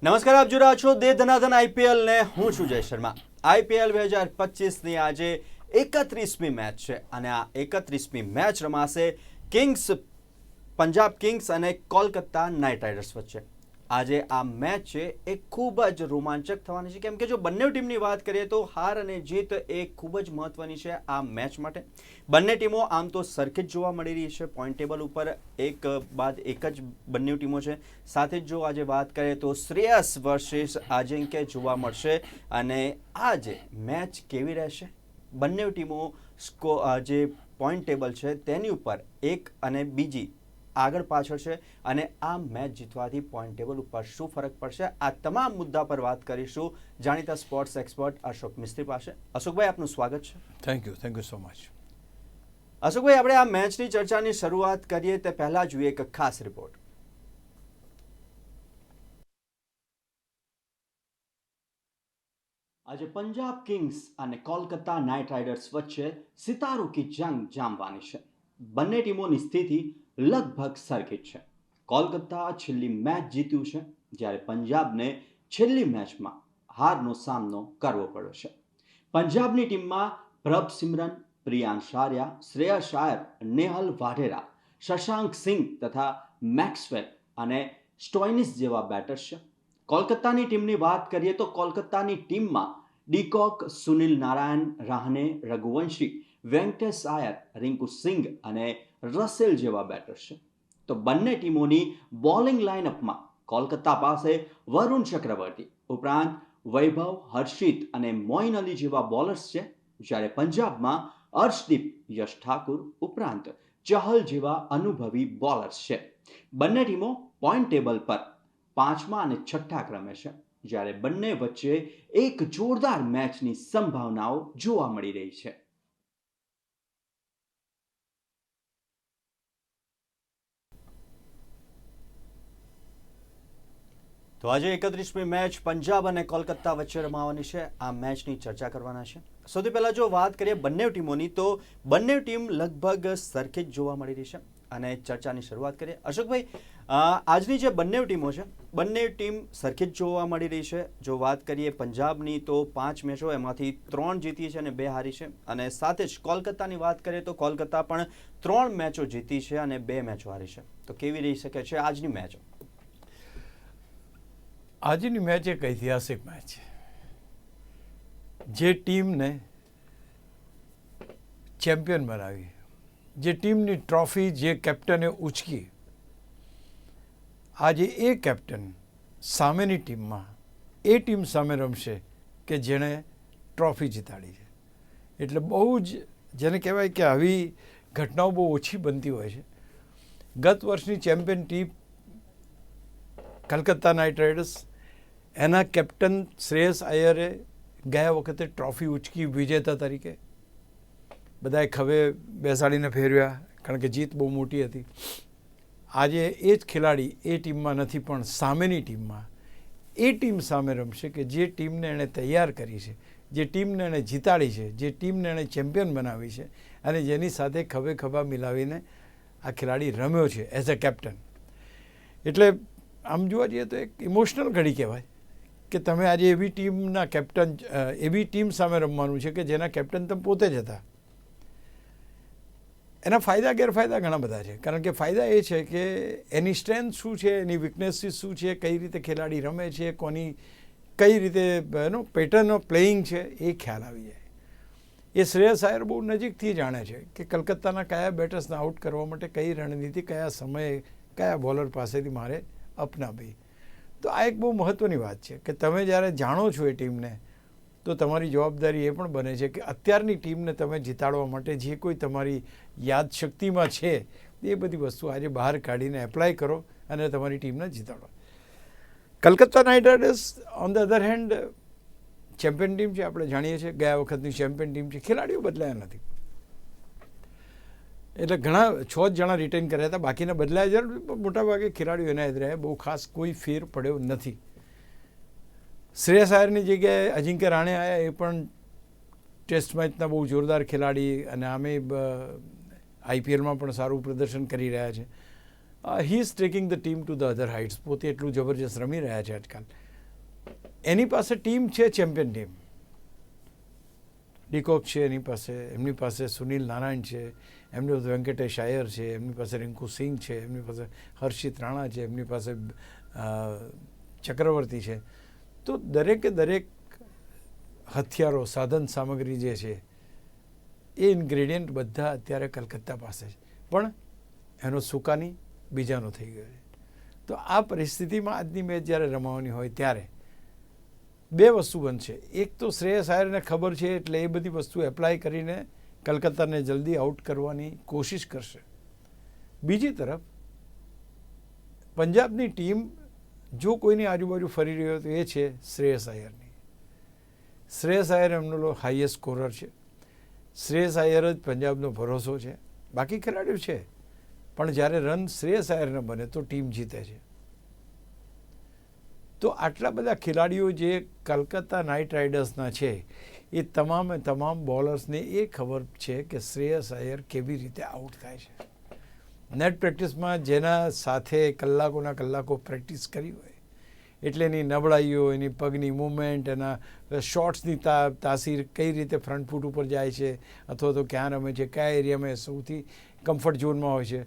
નમસ્કાર, આપ જોઈ રહ્યા છો દે ધનાધન આઈપીએલ ને હું છું જય શર્મા। આઈપીએલ 2025ની આજે 31મી મેચ છે અને આ 31મી મેચ રમાશે પંજાબ કિંગ્સ અને કોલકાતા નાઇટ રાઇડર્સ વચ્ચે। આજે આ મેચ છે એ ખૂબ જ રોમાંચક થવાની છે, કેમ કે જો બંને ટીમની વાત કરીએ તો હાર અને જીત એ ખૂબ જ મહત્વની છે આ મેચ માટે। બંને ટીમો આમ તો સરખી જ જોવા મળી રહી છે, પોઈન્ટ ટેબલ ઉપર એક બાદ એક જ બંને ટીમો છે। સાથે જ જો આજે વાત કરીએ તો શ્રેયસ વર્સિસ અજિંક્ય જોવા મળશે અને આજે મેચ કેવી રહેશે, બંને ટીમો જે પોઈન્ટ ટેબલ છે તેની ઉપર એક અને બીજી આગળ પાછળ છે અને આ મેચ જીતવાથી પોઈન્ટ ટેબલ ઉપર શું ફરક પડશે, આ તમામ મુદ્દા પર વાત કરીશું જાણીતા સ્પોર્ટ્સ એક્સપર્ટ અશોક મિસ્ત્રી પાસે। અશોકભાઈ, આપનું સ્વાગત છે। Thank you so much. Ashokbhai, આપણે આ મેચની ચર્ચાની શરૂઆત કરીએ તે પહેલા જોઈએ એક ખાસ રિપોર્ટ। આજે પંજાબ કિંગ્સ અને કોલકાતા નાઇટ રાઇડર્સ વચ્ચે સિતારો કી જંગ જામવાની છે। બંને ટીમોની સ્થિતિ લગભગ સરખી જ છે। કોલકાતા છેલ્લી મેચ જીત્યું છે, જ્યારે પંજાબને છેલ્લી મેચમાં હારનો સામનો કરવો પડ્યો છે। પંજાબની ટીમમાં પ્રભ સિમરન, પ્રિયાંશ આર્યા, શ્રેયસ આયર, નેહલ વાઢેરા, શશાંક સિંહ તથા મેક્સવેલ અને સ્ટોઇનિસ જેવા બેટર્સ છે। કોલકાતાની ટીમની વાત કરીએ તો કોલકાતાની ટીમમાં ડીકોક, સુનિલ નારાયણ, રાહને, રઘુવંશી, વેંકટેશ આયર, રિંકુ સિંઘ અને રસેલ જેવા બેટર્સ છે। તો બંને ટીમોની બોલિંગ લાઇનઅપમાં કોલકાતા પાસે વરુણ ચક્રવર્તી ઉપરાંત વૈભવ, હર્ષિત અને મોઇન અલી જેવા બોલર્સ છે, જ્યારે પંજાબમાં અર્શદીપ, યશ ઠાકુર ઉપરાંત ચહલ જેવા અનુભવી બોલર્સ છે। બંને ટીમો પોઈન્ટ ટેબલ પર 5મા અને 6ઠ્ઠા ક્રમે છે, જ્યારે બંને વચ્ચે એક જોરદાર મેચની સંભાવનાઓ જોવા મળી રહી છે। તો આજે 31મી મેચ પંજાબ અને કોલકાતા વચ્ચે રમાવાની છે। આ મેચની ચર્ચા કરવાના છે। સૌથી પહેલા જો વાત કરીએ બંને ટીમોની, તો બંને ટીમ લગભગ સરખી જ જોવા મળી રહી છે અને ચર્ચાની શરૂઆત કરીએ। અશોકભાઈ, આજની જે બંને ટીમો છે, બંને ટીમ સરખી જ જોવા મળી રહી છે। જો વાત કરીએ પંજાબની તો 5 મેચો એમાંથી 3 જીતી છે અને 2 હારી છે, અને સાથે જ કોલકાતાની વાત કરીએ તો કોલકાતા પણ 3 મેચો જીતી છે અને 2 મેચો હારી છે। તો કેવી રહી શકે છે આજની મેચ? આજની મેચ એક ઐતિહાસિક મેચ છે। જે ટીમને ચેમ્પિયન બનાવી, જે ટીમની ટ્રોફી જે કેપ્ટને ઉચકી, આજે એ કેપ્ટન સામેની ટીમમાં એ ટીમ સામે રમશે કે જેણે ટ્રોફી જીતાડી છે। એટલે બહુ જ જેને કહેવાય કે આવી ઘટનાઓ બહુ ઓછી બનતી હોય છે। ગત વર્ષની champion team Calcutta Knight riders, એના કેપ્ટન શ્રેયસ અય્યરે ગયા વખતે ટ્રોફી ઉચકી વિજેતા તરીકે, બધાએ ખભે બેસાડીને ફેરવ્યા કારણ કે જીત બહુ મોટી હતી। આજે એ જ ખેલાડી એ ટીમમાં નથી, પણ સામેની ટીમમાં એ ટીમ સામે રમશે કે જે ટીમને એણે તૈયાર કરી છે, જે ટીમને એણે જીતાડી છે, જે ટીમને એણે ચેમ્પિયન બનાવી છે અને જેની સાથે ખભે ખભા મિલાવીને આ ખેલાડી રમ્યો છે એઝ અ કેપ્ટન। એટલે આમ જોવા જઈએ તો એક ઇમોશનલ ઘડી કહેવાય કે તમે આજે એવી ટીમના કેપ્ટન, એવી ટીમ સામે રમવાનું છે કે જેના કેપ્ટન તમે પોતે જ હતા। એના ફાયદા ગેરફાયદા ઘણા બધા છે, કારણ કે ફાયદા એ છે કે એની સ્ટ્રેન્થ શું છે, એની વીકનેસીસ શું છે, કઈ રીતે ખેલાડી રમે છે, કોની કઈ રીતે પેટર્ન ઓફ પ્લેઇંગ છે એ ખ્યાલ આવી જાય। એ શ્રેયસ અય્યર બહુ નજીકથી જાણે છે કે કલકત્તાના કયા બેટર્સને આઉટ કરવા માટે કઈ રણનીતિ, કયા સમયે, કયા બોલર પાસેથી મારે અપનાવવી। તો આ એક બહુ મહત્ત્વની વાત છે કે તમે જ્યારે જાણો છો એ ટીમને, તો તમારી જવાબદારી એ પણ બને છે કે અત્યારની ટીમને તમે જીતાડવા માટે જે કોઈ તમારી યાદશક્તિમાં છે એ બધી વસ્તુ આજે બહાર કાઢીને એપ્લાય કરો અને તમારી ટીમને જીતાડો। Calcutta Knight Riders on the other hand champion team છે, આપણે જાણીએ છીએ ગયા વખતની ચેમ્પિયન ટીમ છે, ખેલાડીઓ બદલાયા નથી। એટલે ઘણા 6 જ જણા રિટેન કર્યા હતા, બાકીના બદલાયા છે, મોટાભાગે ખેલાડીઓ એના જ રહ્યા, બહુ ખાસ કોઈ ફેર પડ્યો નથી। શ્રેયસ અય્યરની જગ્યાએ અજિંક્ય રાણે આવ્યા, એ પણ ટેસ્ટ મેચના બહુ જોરદાર ખેલાડી અને આમે આઈપીએલમાં પણ સારું પ્રદર્શન કરી રહ્યા છે। He is taking the team to the other heights, પોતે એટલું જબરજસ્ત રમી રહ્યા છે આજકાલ। એની પાસે ટીમ છે, ચેમ્પિયન ટીમ. ડીકોક છે એની પાસે, એમની પાસે સુનિલ નારાયણ છે, એમની પાસે વેંકટેશ આયર છે, એમની પાસે રિંકુ સિંઘ છે, એમની પાસે હર્ષિત રાણા છે, એમની પાસે ચક્રવર્તી છે. તો દરેકે દરેક હથિયારો, સાધન સામગ્રી જે છે એ ઇન્ગ્રેડિયન્ટ બધા અત્યારે કલકત્તા પાસે છે, પણ એનો સુકાની બીજાનો થઈ ગયો છે. તો આ પરિસ્થિતિમાં આજની મેચ જ્યારે રમાવાની હોય ત્યારે બે વસ્તુ બનશે. એક તો શ્રેયસ આયરને ખબર છે એટલે એ બધી વસ્તુ એપ્લાય કરીને કલકત્તાને જલ્દી આઉટ કરવાની કોશિશ કરશે. બીજી તરફ પંજાબની ટીમ જો કોઈની આજુબાજુ ફરી રહ્યો તો એ છે શ્રેયસ આયરની. શ્રેયસ આયર એમનો હાઈએસ્ટ સ્કોરર છે. શ્રેયસ આયર જ પંજાબનો ભરોસો છે. બાકી ખેલાડીઓ છે, પણ જ્યારે રન શ્રેયસ આયરને બને તો ટીમ જીતે છે. તો આટલા બધા ખેલાડીઓ જે કલકત્તા નાઇટ રાઇડર્સના છે એ તમામે તમામ બોલર્સને એ ખબર છે કે શ્રેયસ આયર કેવી રીતે આઉટ થાય છે. નેટ પ્રેક્ટિસમાં જેના સાથે કલાકોના કલાકો પ્રેક્ટિસ કરી હોય એટલે એની નબળાઈઓ, એની પગની મૂવમેન્ટ, એના શોટ્સની તાસીર, કઈ રીતે ફ્રન્ટ ફૂટ ઉપર જાય છે અથવા તો ક્યાં રમે છે, કયા એરિયામાં સૌથી કમ્ફર્ટ ઝોનમાં હોય છે,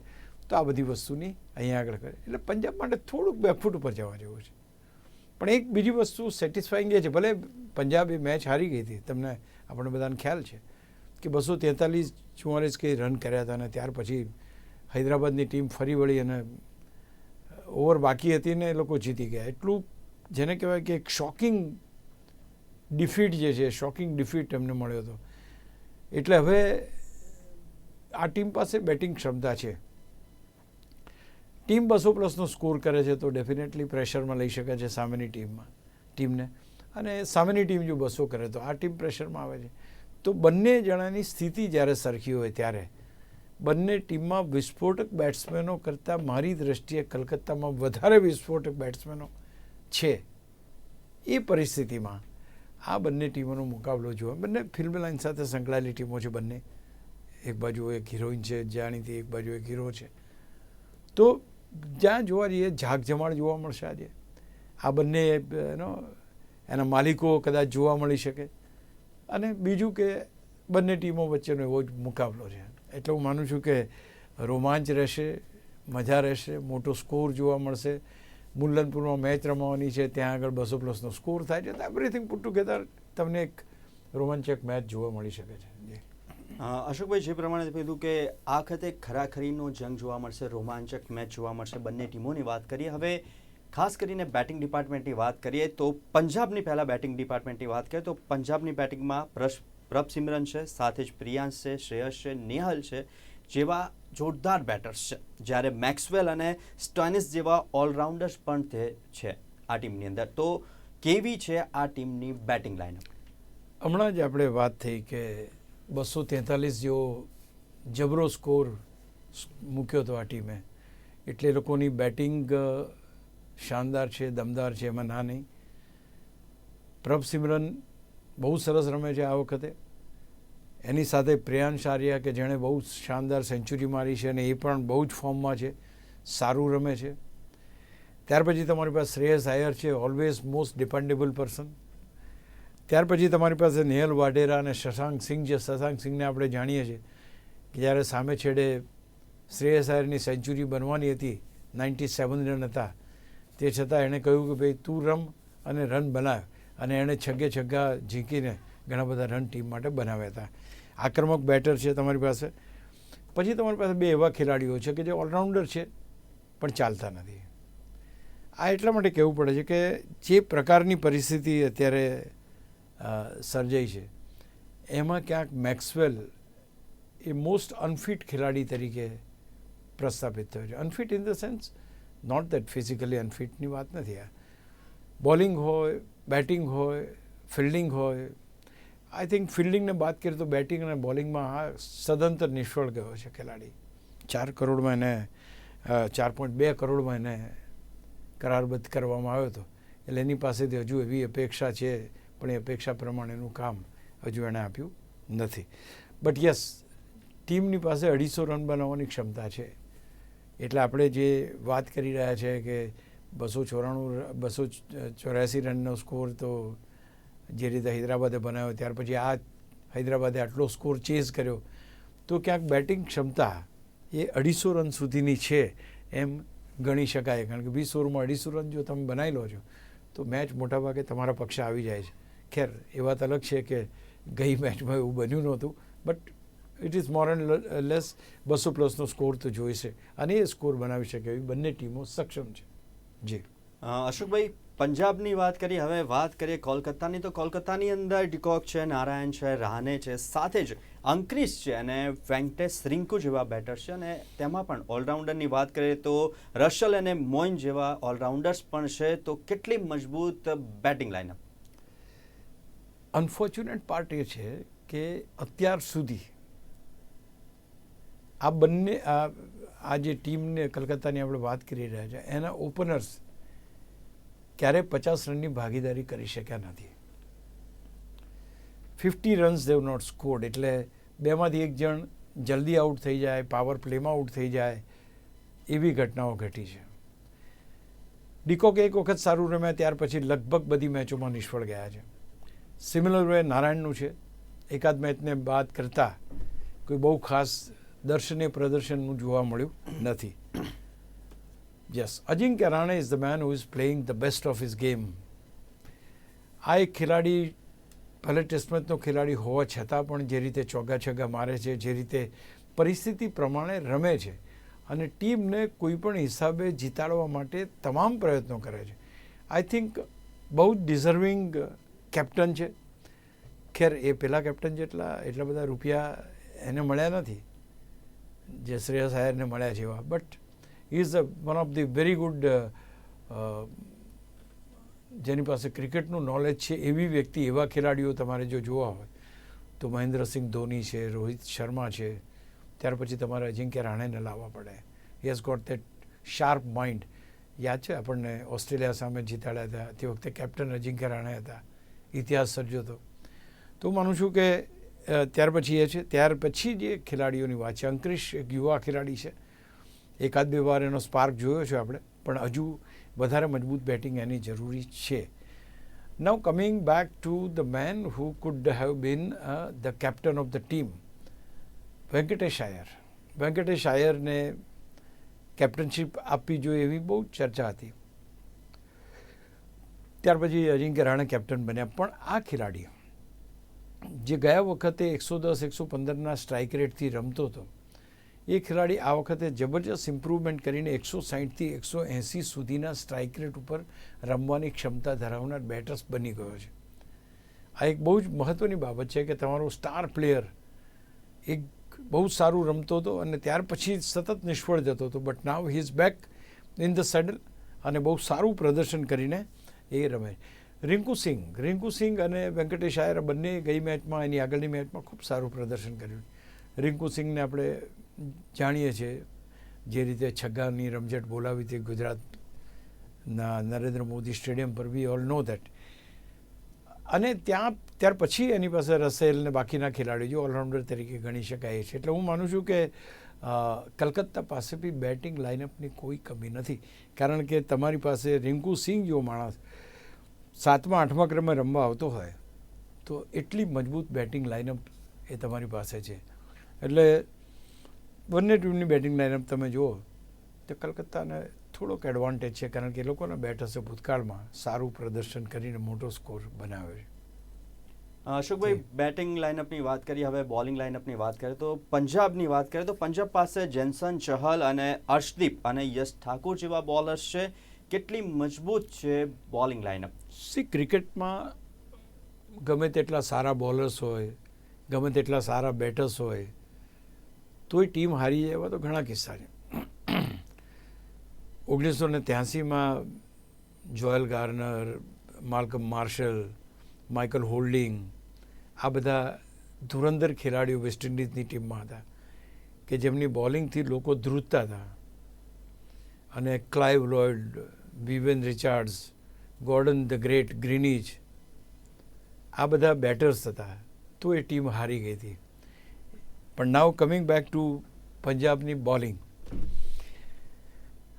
તો આ બધી વસ્તુની અહીંયા આગળ કરે. એટલે પંજાબ માટે થોડુંક બેકફૂટ ઉપર જવા જેવું છે. પણ એક બીજી વસ્તુ સેટિસ્ફાઈંગ એ છે, ભલે પંજાબ એ મેચ હારી ગઈ હતી, તમને આપણે બધાને ખ્યાલ છે કે 243-44 કંઈ રન કર્યા હતા અને ત્યાર પછી હૈદરાબાદની ટીમ ફરી વળી અને ઓવર બાકી હતી ને એ લોકો જીતી ગયા. એટલું જેને કહેવાય કે એક શોકિંગ ડિફીટ જે છે, શોકિંગ ડિફીટ એમને મળ્યો હતો. એટલે હવે આ ટીમ પાસે બેટિંગ ક્ષમતા છે. ટીમ 200+ સ્કોર કરે છે તો ડેફિનેટલી પ્રેશરમાં લઈ શકે છે સામેની ટીમને, અને સામેની ટીમ જો 200 કરે તો આ ટીમ પ્રેશરમાં આવે છે. તો બંને જણાની સ્થિતિ જ્યારે સરખી હોય ત્યારે બંને ટીમમાં વિસ્ફોટક બેટ્સમેનો કરતાં મારી દ્રષ્ટિએ કલકત્તામાં વધારે વિસ્ફોટક બેટ્સમેનો છે. એ પરિસ્થિતિમાં આ બંને ટીમોનો મુકાબલો જોવા, બંને ફિલ્મ લાઇન સાથે સંકળાયેલી ટીમો છે બંને. એક બાજુ એક હિરોઈન છે જાણીતી, એક બાજુ એક હીરો છે. તો જ્યાં જોવા જઈએ ઝાકઝમાળ જોવા મળશે આજે. આ બંને એના માલિકો કદાચ જોવા મળી શકે. અને બીજું કે બંને ટીમો વચ્ચેનો એવો જ મુકાબલો છે. એટલે હું માનું છું કે રોમાંચ રહેશે, મજા રહેશે, મોટો સ્કોર જોવા મળશે. મુલ્લનપુરમાં મેચ રમવાની છે, ત્યાં આગળ 200+ સ્કોર થાય છે. તો એવરીથિંગ પુટ ટુગેધર તમને એક રોમાંચક મેચ જોવા મળી શકે છે. અશોકભાઈ, જે પ્રમાણે કીધું કે આ વખતે ખરાખરીનો જંગ જોવા મળશે, રોમાંચક મેચ જોવા મળશે, બંને ટીમોની વાત કરીએ. હવે ખાસ કરીને બેટિંગ ડિપાર્ટમેન્ટની વાત કરીએ તો પંજાબની પહેલાં બેટિંગ ડિપાર્ટમેન્ટની વાત કરીએ તો પંજાબની બેટિંગમાં પ્રભસિમરન છે, સાથે જ પ્રિયાંશ છે, શ્રેયસ છે, નેહલ છે જેવા જોરદાર બેટર્સ છે. જ્યારે મેક્સવેલ અને સ્ટોઇનિસ જેવા ઓલરાઉન્ડર્સ પણ તે છે આ ટીમની અંદર. તો કેવી છે આ ટીમની બેટિંગ લાઇનઅપ? હમણાં જ આપણે વાત થઈ કે 243 જેવો જબરો સ્કોર મૂક્યો હતો આ ટીમે, એટલે એ લોકોની બેટિંગ શાનદાર છે, દમદાર છે, એમાં ના નહીં. પ્રભસિમરન બહુ સરસ રમે છે આ વખતે. એની સાથે પ્રિયાંશ આર્યા કે જેણે બહુ શાનદાર સેન્ચુરી મારી છે અને એ પણ બહુ જ ફોર્મમાં છે, સારું રમે છે. ત્યાર પછી તમારી પાસે શ્રેયસ આયર છે, ઓલવેઝ મોસ્ટ ડિપેન્ડેબલ પર્સન. ત્યાર પછી તમારી પાસે નેહલ વાઢેરા અને શશાંક સિંઘ છે. શશાંક સિંઘને આપણે જાણીએ છીએ કે જ્યારે સામે છેડે શ્રેયસ આયરની સેન્ચુરી બનવાની હતી, 97 રન હતા, તે છતાં એણે કહ્યું કે ભાઈ તું રમ અને રન બનાવ, અને એણે છગ્ગા ઝીંકીને ઘણા બધા રન ટીમ માટે બનાવ્યા હતા. આક્રમક બેટર છે તમારી પાસે. પછી તમારી પાસે બે એવા ખેલાડીઓ છે કે જે ઓલરાઉન્ડર છે પણ ચાલતા નથી. આ એટલા માટે કહેવું પડે છે કે જે પ્રકારની પરિસ્થિતિ અત્યારે સર્જાઈ છે એમાં ક્યાંક મેક્સવેલ એ મોસ્ટ અનફિટ ખેલાડી તરીકે પ્રસ્થાપિત થયો છે. Unfit in the sense not that physically અનફિટની વાત નથી. આ બોલિંગ હોય, બેટિંગ હોય, ફિલ્ડિંગ હોય. આઈ થિંક ફિલ્ડિંગને બાદ કરીએ તો બેટિંગ અને બોલિંગમાં હા સદંતર નિષ્ફળ ગયો છે ખેલાડી. 4 કરોડમાં એને 4.2 કરોડમાં એને કરારબદ્ધ કરવામાં આવ્યો હતો. એટલે એની પાસેથી હજુ એવી અપેક્ષા છે, પણ એ અપેક્ષા પ્રમાણેનું કામ હજુ એણે આપ્યું નથી. બટ યસ, ટીમની પાસે 250 રન બનાવવાની ક્ષમતા છે. એટલે આપણે જે વાત કરી રહ્યા છે કે 284 રનનો સ્કોર તો જે રીતે હૈદરાબાદે બનાવ્યો, ત્યાર પછી આ હૈદરાબાદે આટલો સ્કોર ચેઝ કર્યો, તો ક્યાંક બેટિંગ ક્ષમતા એ 250 રન સુધીની છે એમ ગણી શકાય. કારણ કે 20 ઓવરમાં 250 રન જો તમે બનાવી લો છો તો મેચ મોટાભાગે તમારા પક્ષે આવી જાય છે. ખેર એ વાત અલગ છે કે ગઈ મેચમાં એવું બન્યું નહોતું, but it is more and less 200 પ્લસનો સ્કોર તો જોઈશે અને એ સ્કોર બનાવી શકે એવી બંને ટીમો સક્ષમ છે. જી અશોકભાઈ, પંજાબની વાત કરી, હવે વાત કરીએ કોલકાતાની. તો કોલકાતાની અંદર ડિકોક છે, નારાયણ છે, રહાને છે, સાથે જ અંક્રિશ છે અને વેંકટેશ રિંકુ જેવા બેટર છે. અને તેમાં પણ ઓલરાઉન્ડરની વાત કરીએ તો રશલ અને મોઇન જેવા ઓલરાઉન્ડર્સ પણ છે. તો કેટલી મજબૂત બેટિંગ લાઇનઅપ. અનફોર્ચ્યુનેટ પાર્ટ એ છે કે અત્યાર સુધી આ બંને આ જે ટીમને કલકત્તાની આપણે વાત કરી રહ્યા છે એના ઓપનર્સ ક્યારેય 50 રનની ભાગીદારી કરી શક્યા નથી. 50 રન્સ દેવ નોટ સ્કોર્ડ, એટલે બેમાંથી એક જણ જલ્દી આઉટ થઈ જાય, પાવર પ્લેમાં આઉટ થઈ જાય, એવી ઘટનાઓ ઘટી છે. ડિકોક એક વખત સારું રમ્યા, ત્યાર પછી લગભગ બધી મેચોમાં નિષ્ફળ ગયા છે. સિમિલર વે નારાયણનું છે, એકાદ મેચને બાદ કરતાં કોઈ બહુ ખાસ દર્શનીય પ્રદર્શનનું જોવા મળ્યું નથી. Yes, Ajinkya Rahane is the man who is playing the best of his game. આ એક ખેલાડી ભલે ટેસ્ટ મેચનો ખેલાડી હોવા છતાં પણ જે રીતે ચોગ્ગા છગ્ગા મારે છે, જે રીતે પરિસ્થિતિ પ્રમાણે રમે છે અને ટીમને કોઈ પણ હિસાબે જીતાડવા માટે તમામ પ્રયત્નો કરે છે. આઈ થિંક બહુ જ ડિઝર્વિંગ કેપ્ટન છે. ખેર એ પેલા કેપ્ટન એટલા બધા રૂપિયા એને મળ્યા નથી જે શ્રેયસ આયરને મળ્યા છે એવા, but he is one of the very good, જેની પાસે ક્રિકેટનું નોલેજ છે એવી વ્યક્તિ, એવા ખેલાડીઓ તમારે જો જોવા હોય તો મહેન્દ્રસિંહ ધોની છે, રોહિત શર્મા છે, ત્યાર પછી તમારે અજિંક્ય રહાણેને લાવવા પડે. He has got that sharp mind. યાદ છે આપણને ઓસ્ટ્રેલિયા સામે જીતાડ્યા હતા, તે વખતે કેપ્ટન અજિંક્ય રહાણે હતા, ઇતિહાસ સર્જ્યો હતો. તો હું માનું છું કે ત્યાર પછી એ છે. ત્યાર પછી જે ખેલાડીઓની વાત છે, અંક્રિશ એક યુવા ખેલાડી છે, એકાદ બે વાર એનો સ્પાર્ક જોયો છે આપણે, પણ હજુ વધારે મજબૂત બેટિંગ એની જરૂરી છે. Now coming back to the man who could have been the captain of the team, Venkatesh Iyer. Venkatesh આયરને કેપ્ટનશીપ આપવી જોઈએ એવી બહુ ચર્ચા હતી. ત્યાર પછી અજિંક્ય રહાણે કેપ્ટન બન્યા, પણ આ ખેલાડી જે ગયા વખતે 110-115ના સ્ટ્રાઇક રેટથી રમતો હતો, એ ખેલાડી આ વખતે જબરજસ્ત ઇમ્પ્રુવમેન્ટ કરીને 160થી 180 સુધીના સ્ટ્રાઇક રેટ ઉપર રમવાની ક્ષમતા ધરાવનાર બેટર્સ બની ગયો છે. આ એક બહુ જ મહત્ત્વની બાબત છે કે તમારો સ્ટાર પ્લેયર એક બહુ સારું રમતો હતો અને ત્યાર પછી સતત નિષ્ફળ જતો હતો, but now he is back in the saddle અને બહુ સારું પ્રદર્શન કરીને એ રમે. રિંકુ સિંઘ અને વેંકટેશ આયર બંને ગઈ મેચમાં, એની આગળની મેચમાં ખૂબ સારું પ્રદર્શન કર્યું. રિંકુ સિંઘને આપણે જાણીએ છીએ જે રીતે છગ્ગાની રમઝટ બોલાવી હતી ગુજરાતના નરેન્દ્ર મોદી સ્ટેડિયમ પર, વી ઓલ નો દેટ. અને ત્યાર પછી એની પાસે રસેલ ને બાકીના ખેલાડીઓ ઓલરાઉન્ડર તરીકે ગણી શકાય છે. એટલે હું માનું છું કે કલકત્તા પાસે બી બેટિંગ લાઇનઅપની કોઈ કમી નથી, કારણ કે તમારી પાસે રિંકુ સિંઘ જેવો માણસ 7મા 8મા ક્રમે રમવા આવતો હોય તો એટલી મજબૂત બેટિંગ લાઇનઅપ એ તમારી પાસે છે. એટલે બંને ટીમની બેટિંગ લાઇનઅપ તમે જુઓ તો કલકત્તાને થોડોક એડવાન્ટેજ છે, કારણ કે એ લોકોના બેટર્સે ભૂતકાળમાં સારું પ્રદર્શન કરીને મોટો સ્કોર બનાવ્યો છે. અશોકભાઈ, બેટિંગ લાઇનઅપની વાત કરીએ, હવે બોલિંગ લાઇનઅપની વાત કરીએ તો પંજાબની વાત કરીએ તો પંજાબ પાસે જેન્સન ચહલ અને અર્શદીપ અને યશ ઠાકુર જેવા બોલર્સ છે. કેટલી મજબૂત છે બોલિંગ લાઇનઅપ? ક્રિકેટમાં ગમે તેટલા સારા બોલર્સ હોય, ગમે તેટલા સારા બેટર્સ હોય, તોય ટીમ હારી જાય એવા તો ઘણા કિસ્સા છે. 1983માં Joel ગાર્નર, Malcolm marshal, Michael holding, આ બધા ધુરંધર ખેલાડીઓ વેસ્ટ ઇન્ડિઝની ટીમમાં હતા કે જેમની બોલિંગથી લોકો ધ્રુજતા હતા. અને Clive Lloyd, Vivian Richards, Gordon the great, Greenidge, આ બધા બેટર્સ હતા, તો એ ટીમ હારી ગઈ હતી. પણ નાવ કમિંગ બેક ટુ પંજાબની બોલિંગ,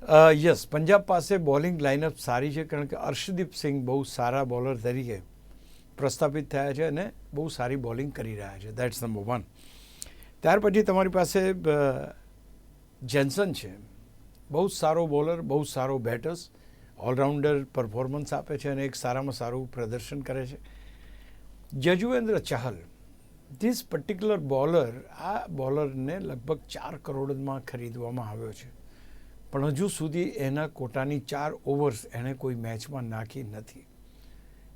યસ, પંજાબ પાસે બોલિંગ લાઇનઅપ સારી છે, કારણ કે અર્શદીપ સિંઘ બહુ સારા બોલર તરીકે પ્રસ્થાપિત થયા છે અને બહુ સારી બોલિંગ કરી રહ્યા છે. That's number 1. ત્યાર પછી તમારી પાસે જેન્સન છે, બહુ સારો બોલર, બહુ સારો બેટર્સ, ઓલરાઉન્ડર પરફોર્મન્સ આપે છે અને એક સારામાં સારું પ્રદર્શન કરે છે. જજુવેન્દ્ર ચહલ, ધીસ પર્ટિક્યુલર બોલર, આ બોલરને લગભગ 4 કરોડમાં ખરીદવામાં આવ્યો છે, પણ હજુ સુધી એના કોટાની 4 ઓવર્સ એણે કોઈ મેચમાં નાખી નથી.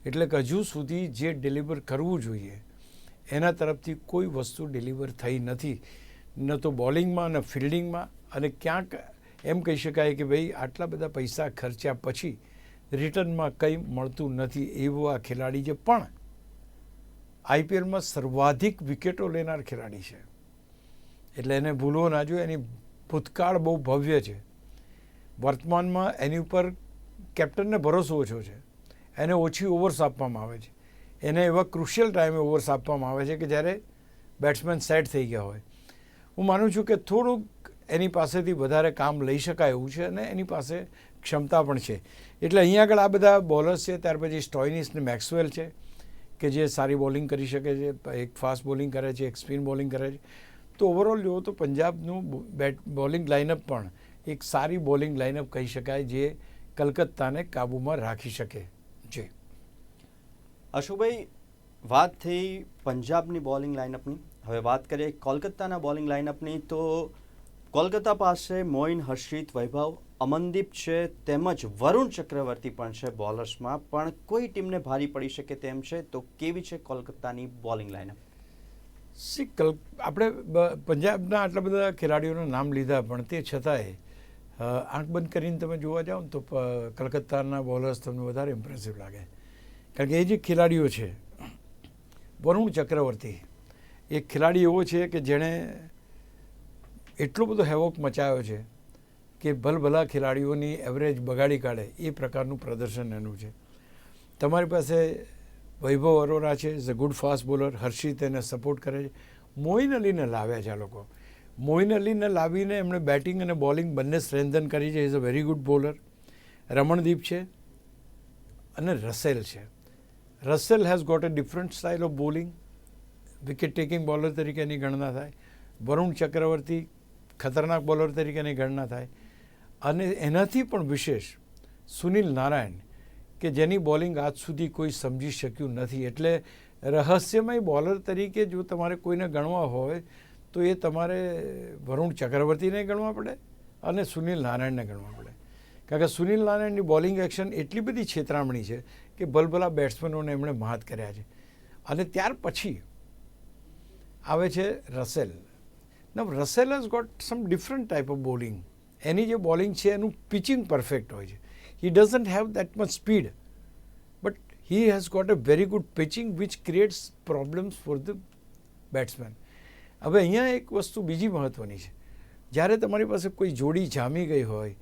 એટલે કે હજુ સુધી જે ડિલિવર કરવું જોઈએ એના તરફથી કોઈ વસ્તુ ડિલિવર થઈ નથી, ન તો બોલિંગમાં ન ફિલ્ડિંગમાં. અને ક્યાંક એમ કહી શકાય કે ભાઈ આટલા બધા પૈસા ખર્ચ્યા પછી રિટર્નમાં કંઈ મળતું નથી એવો આ ખેલાડી છે. પણ આઈપીએલમાં સર્વાધિક વિકેટો લેનાર ખેલાડી છે, એટલે એને ભૂલવો ના જોઈએ. એની ભૂતકાળ બહુ ભવ્ય છે. વર્તમાનમાં એની ઉપર કેપ્ટનને ભરોસો ઓછો છે, એને ઓછી ઓવર્સ આપવામાં આવે છે, એને એવા ક્રુશિયલ ટાઈમે ઓવર્સ આપવામાં આવે છે કે જ્યારે બેટ્સમેન સેટ થઈ ગયા હોય. હું માનું છું કે થોડુંક એની પાસેથી વધારે કામ લઈ શકાય એવું છે અને એની પાસે ક્ષમતા પણ છે. એટલે અહીંયા આગળ આ બધા બોલર્સ છે. ત્યાર પછી સ્ટોઇનિસ ને મેક્સવેલ છે કે જે સારી બોલિંગ કરી શકે છે, એક ફાસ્ટ બોલિંગ કરે છે, એક સ્પિન બોલિંગ કરે છે. તો ઓવરઓલ જુઓ તો પંજાબનું બોલિંગ લાઇનઅપ પણ એક સારી બોલિંગ લાઇનઅપ કહી શકાય, જે કલકત્તાને કાબૂમાં રાખી શકે છે. અશોકભાઈ, વાત થઈ પંજાબની બોલિંગ લાઇનઅપની. હવે વાત કરીએ કોલકાતાના બોલિંગ લાઇનઅપની. તો કોલકાતા પાસે મોઇન, હર્ષિત, વૈભવ, અમનદીપ છે, તેમજ વરુણ ચક્રવર્તી પણ છે બોલર્સમાં. પણ કોઈ ટીમને ભારી પડી શકે તેમ છે. તો કેવી છે કોલકાતાની બોલિંગ લાઇનઅપ? આપણે પંજાબના આટલા બધા ખેલાડીઓના નામ લીધા, પણ તે છતાંય આંખ બંધ કરીને તમે જોવા જાઓ ને તો કલકત્તાના બોલર્સ તમને વધારે ઇમ્પ્રેસિવ લાગે. કારણ કે એ જે ખેલાડીઓ છે, વરુણ ચક્રવર્તી એક ખેલાડી એવો છે કે જેણે એટલો બધો હેવોક મચાવ્યો છે કે ભલભલા ખેલાડીઓની એવરેજ બગાડી કાઢે એ પ્રકારનું પ્રદર્શન એનું છે. તમારી પાસે વૈભવ અરોરા છે, is a good fast bowler. Harshit એને સપોર્ટ કરે છે. મોઇન અલીને લાવ્યા છે આ લોકો. મોઇન અલીને લાવીને એમણે બેટિંગ અને બોલિંગ બંને સ્ટ્રેન્થન કરી છે. Is a very good bowler. Ramandeep છે અને રસેલ છે. Russell has got a different style of bowling. Wicket taking bowler તરીકે એની ગણના થાય. વરુણ ચક્રવર્તી ખતરનાક બોલર તરીકે એની ગણના થાય. અને એનાથી પણ વિશેષ સુનિલ નારાયણ, કે જેની બોલિંગ આજ સુધી કોઈ સમજી શક્યું નથી. એટલે રહસ્યમય બોલર તરીકે જો તમારે કોઈને ગણવા હોય તો એ તમારે વરુણ ચક્રવર્તીને ગણવા પડે અને સુનિલ નારાયણને ગણવા પડે. કારણ કે સુનિલ નારાયણની બોલિંગ એક્શન એટલી બધી છેતરામણી છે કે ભલભલા બેટ્સમેનોને એમણે માત કર્યા છે. અને ત્યાર પછી આવે છે Russell. Now Russell has got some different type of bowling. એની જે બોલિંગ છે એનું પિચિંગ પરફેક્ટ હોય છે. He doesn't have that much speed, but he has got a very good pitching which creates problems for the batsmen. હવે અહીંયા એક વસ્તુ બીજી મહત્ત્વની છે. જ્યારે તમારી પાસે કોઈ જોડી જામી ગઈ હોય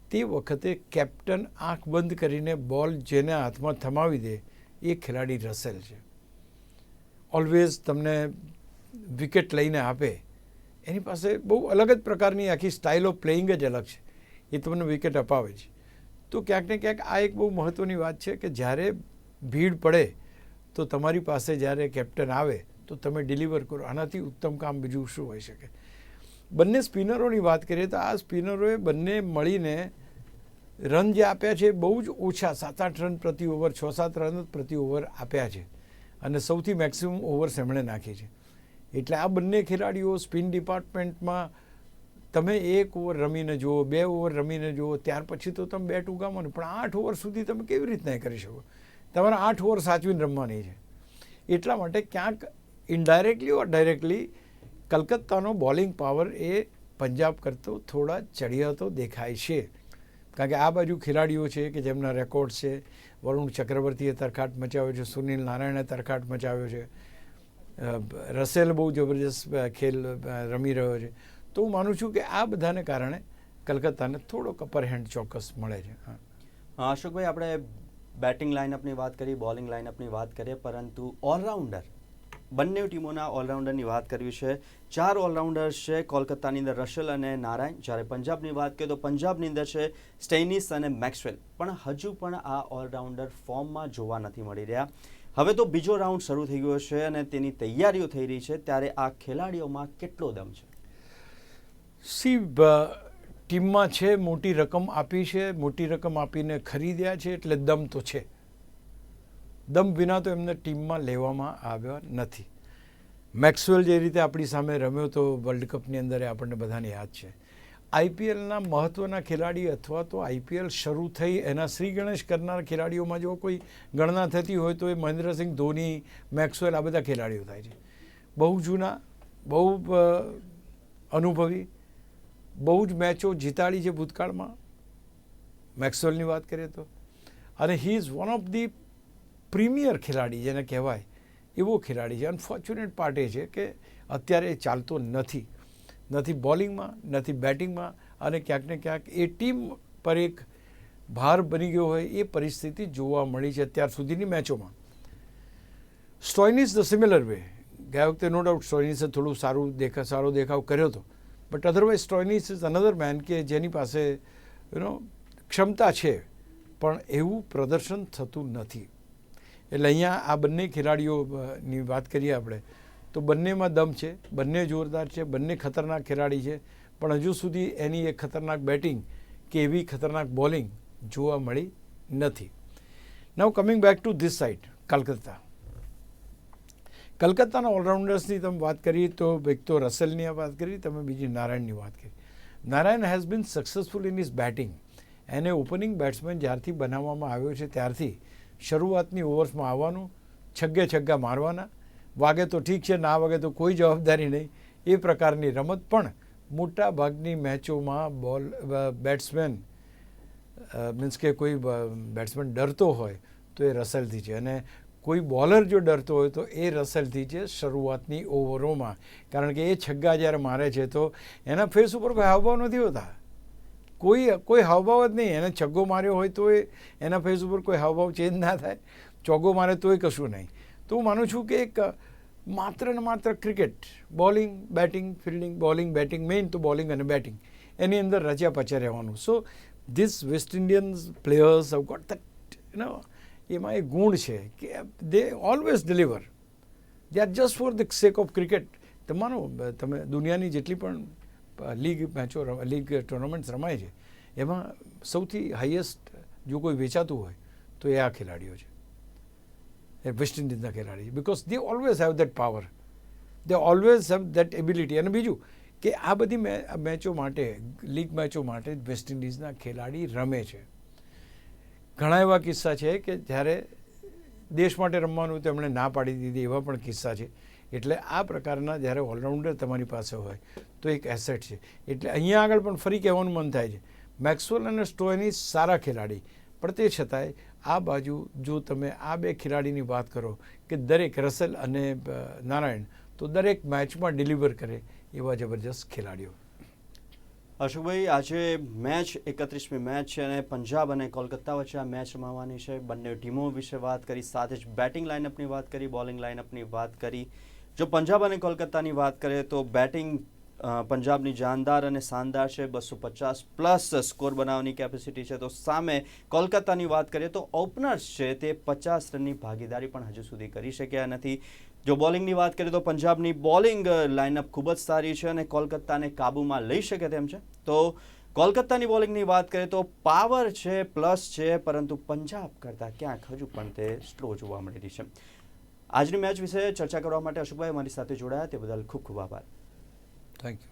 તે વખતે કેપ્ટન આંખ બંધ કરીને બોલ જેને હાથમાં થમાવી દે એ ખેલાડી રસેલ છે. ઓલવેઝ તમને વિકેટ લઈને આપે. એની પાસે બહુ અલગ જ પ્રકારની આખી સ્ટાઇલ ઓફ પ્લેઇંગ જ અલગ છે. એ તમને વિકેટ અપાવે છે. તો ક્યાંક ને ક્યાંક આ એક બહુ મહત્ત્વની વાત છે કે જ્યારે ભીડ પડે તો તમારી પાસે જ્યારે કેપ્ટન આવે તો તમે ડિલિવર કરો. આનાથી ઉત્તમ કામ બીજું શું હોઈ શકે? બંને સ્પિનરોની વાત કરીએ તો આ સ્પિનરોએ બંને મળીને રન જે આપ્યા છે બહુ જ ઓછા, 7-8 રન પ્રતિ ઓવર, 6-7 રન પ્રતિ ઓવર આપ્યા છે અને સૌથી મેક્સિમમ ઓવર્સ એમણે નાખી છે. એટલે આ બંને ખેલાડીઓ સ્પિન ડિપાર્ટમેન્ટમાં તમે 1 ઓવર રમીને જુઓ, 2 ઓવર રમીને જુઓ, ત્યાર પછી તો તમે બેટ ઉગામો ને, પણ 8 ઓવર સુધી તમે કેવી રીતના કરી શકો? તમારે 8 ઓવર સાચવીને રમવાની છે. એટલા માટે ક્યાંક ઇનડાયરેક્ટલી ઓર ડાયરેક્ટલી કલકત્તાનો બોલિંગ પાવર એ પંજાબ કરતો થોડા ચડિયાતો દેખાય છે. કારણ કે આ બાજુ ખેલાડીઓ છે કે જેમના રેકોર્ડ છે. વરુણ ચક્રવર્તીએ તરખાટ મચાવ્યો છે, સુનિલ નારાયણે તરખાટ મચાવ્યો છે, રસેલ બહુ જબરજસ્ત ખેલ રમી રહ્યો છે. તો હું માનું છું કે આ બધાને કારણે કલકત્તાને થોડોક અપર હેન્ડ ચોક્કસ મળે છે. અશોકભાઈ, આપણે બેટિંગ લાઇનઅપની વાત કરી, બોલિંગ લાઇનઅપની વાત કરીએ, પરંતુ ઓલરાઉન્ડર બંને ટીમોના ઓલરાઉન્ડરની વાત કરવી છે. 4 ઓલરાઉન્ડર્સ છે કોલકાતાની અંદર, રસેલ અને નારાયણ. જ્યારે પંજાબની વાત કરીએ તો પંજાબની અંદર છે સ્ટોઇનિસ અને મેક્સવેલ. પણ હજુ પણ આ ઓલરાઉન્ડર ફોર્મમાં જોવા નથી મળી રહ્યા. હવે તો બીજો રાઉન્ડ શરૂ થઈ ગયો છે અને તેની તૈયારીઓ થઈ રહી છે, ત્યારે આ ખેલાડીઓમાં કેટલો દમ છે? ટીમમાં છે, મોટી રકમ આપી છે, મોટી રકમ આપીને ખરીદ્યા છે, એટલે દમ તો છે. દમ વિના તો એમને ટીમમાં લેવામાં આવ્યા નથી. મેક્સવેલ જે રીતે આપણી સામે રમ્યો તો વર્લ્ડ કપની અંદર એ આપણને બધાને યાદ છે. આઈપીએલના મહત્ત્વના ખેલાડી અથવા તો આઈપીએલ શરૂ થઈ એના શ્રી ગણેશ કરનાર ખેલાડીઓમાં જો કોઈ ગણના થતી હોય તો એ મહેન્દ્રસિંહ ધોની, મેક્સવેલ, આ બધા ખેલાડીઓ થાય છે. બહુ જૂના, બહુ અનુભવી, બહુ જ મેચો જીતાડી છે ભૂતકાળમાં મેક્સવેલની વાત કરીએ તો. અને he is one of the premier ખેલાડી જેને કહેવાય એવો ખેલાડી છે. અનફોર્ચ્યુનેટ પાર્ટ એ છે કે અત્યારે એ ચાલતો નથી, નથી બોલિંગમાં, નથી બેટિંગમાં, અને ક્યાંક ને ક્યાંક એ ટીમ પર એક ભાર બની ગયો હોય એ પરિસ્થિતિ જોવા મળી છે અત્યાર સુધીની મેચોમાં. સ્ટોઇનિસ ધ સિમિલર વે. ગયા વખતે નો ડાઉટ સ્ટોઇનિસે થોડું સારો દેખાવ કર્યો હતો, but otherwise Stoinis is another man કે જેની પાસે ક્ષમતા છે પણ એવું પ્રદર્શન થતું નથી. એટલે અહીંયા આ બંને ખેલાડીઓની વાત કરીએ આપણે તો બંનેમાં દમ છે, બંને જોરદાર છે, બંને ખતરનાક ખેલાડી છે, પણ હજુ સુધી એની એક ખતરનાક બેટિંગ કે એવી ખતરનાક બોલિંગ જોવા મળી નથી. Now coming back to this side, કલકત્તાના ઓલરાઉન્ડર્સની તમે વાત કરી તો એક તો રસેલની વાત કરી તમે, બીજી નારાયણની વાત કરી. Narayan has been successful in is batting. એને ઓપનિંગ બેટ્સમેન જ્યારથી બનાવવામાં આવ્યો છે ત્યારથી શરૂઆતની ઓવર્સમાં આવવાનું, છગ્ગા મારવાના, વાગે તો ઠીક છે, ના વાગે તો કોઈ જવાબદારી નહીં, એ પ્રકારની રમત. પણ મોટા ભાગની મેચોમાં બેટ્સમેન મીન્સ કે કોઈ બેટ્સમેન ડરતો હોય તો એ રસેલથી છે, અને કોઈ બોલર જો ડરતો હોય તો એ રસેલથી છે શરૂઆતની ઓવરોમાં. કારણ કે એ છગ્ગા જ્યારે મારે છે તો એના ફેસ ઉપર કોઈ હાવભાવ નથી હોતા, કોઈ હાવભાવ જ નહીં. એને છગ્ગો માર્યો હોય તો એના ફેસ ઉપર કોઈ હાવભાવ ચેન્જ ના થાય, ચોગ્ગો મારે તોય કશું નહીં. તો હું માનું છું કે એક માત્ર ને માત્ર cricket, bowling, batting, fielding, bowling, batting, main તો બોલિંગ અને બેટિંગ, એની અંદર રચ્યા પચ્યા રહેવાનું. So this West Indians players have got that એમાં એક ગુણ છે કે they always deliver. They are just for the sake of cricket. તમે દુનિયાની જેટલી પણ લીગ ટુર્નામેન્ટ્સ રમાય છે એમાં સૌથી હાઈએસ્ટ જો કોઈ વેચાતું હોય તો એ આ ખેલાડીઓ છે, એ વેસ્ટ ઇન્ડિઝના ખેલાડી, because they always have that power, they always have that ability. અને બીજું કે આ બધી મેચો માટે, લીગ મેચો માટે વેસ્ટ ઇન્ડિઝના ખેલાડી રમે છે. ઘણા એવા કિસ્સા છે કે જ્યારે દેશ માટે રમવાનું તો એમણે ના પાડી દીધી, એવા પણ કિસ્સા છે. એટલે આ પ્રકારના જ્યારે ઓલરાઉન્ડર તમારી પાસે હોય તો એક એસેટ છે. એટલે અહીંયા આગળ પણ ફરી કહેવાનું મન થાય છે, મેક્સવેલ અને સ્ટોઇનિસ સારા ખેલાડી, પણ તે છતાંય આ બાજુ જો તમે આ બે ખેલાડીની વાત કરો કે દરેક રસેલ અને નારાયણ તો દરેક મેચમાં ડિલિવર કરે એવા જબરજસ્ત ખેલાડીઓ. અશોકભાઈ, આજે મેચ 31મી મેચ છે અને પંજાબ અને કોલકાતા વચ્ચે આ મેચ રમાવાની છે. બંને ટીમો વિશે વાત કરી, સાથે જ બેટિંગ લાઇનઅપની વાત કરી, બોલિંગ લાઇનઅપની વાત કરી. જો પંજાબ અને કોલકાતાની વાત કરીએ તો બેટિંગ પંજાબની જાનદાર અને શાનદાર છે, 250 પ્લસ સ્કોર બનાવવાની કેપેસિટી છે. તો સામે કોલકાતાની વાત કરીએ તો ઓપનર્સ છે તે 50 રનની ભાગીદારી પણ હજુ સુધી કરી શક્યા નથી. જો બોલિંગની વાત કરીએ તો પંજાબની બોલિંગ લાઇનઅપ ખૂબ જ સારી છે અને કોલકાતાને કાબૂમાં લઈ શકે તેમ છે. તો કોલકાતાની બોલિંગની વાત કરીએ તો પાવર છે, પ્લસ છે, પરંતુ પંજાબ કરતાં ક્યાંક હજુ પણ તે સ્લો જોવા મળી રહી છે. આજની મેચ વિશે ચર્ચા કરવા માટે અશોકભાઈ અમારી સાથે જોડાયા તે બદલ ખૂબ ખૂબ આભાર. Thank you.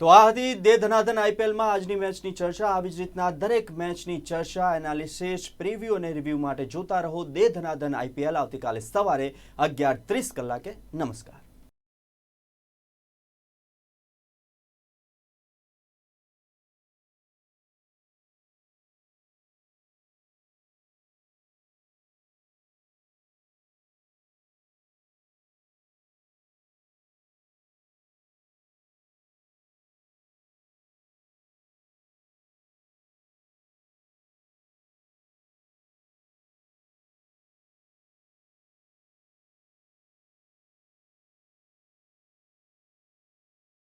તો આ હતી દે ધનાધન આઈપીએલમાં આજની મેચની ચર્ચા. આવી જ રીતના દરેક મેચની ચર્ચા, એનાલિસિસ, પ્રિવ્યુ અને રિવ્યુ માટે જોતા રહો દે ધનાધન આઈપીએલ. આવતીકાલે સવારે 11:30 કલાકે. નમસ્કાર.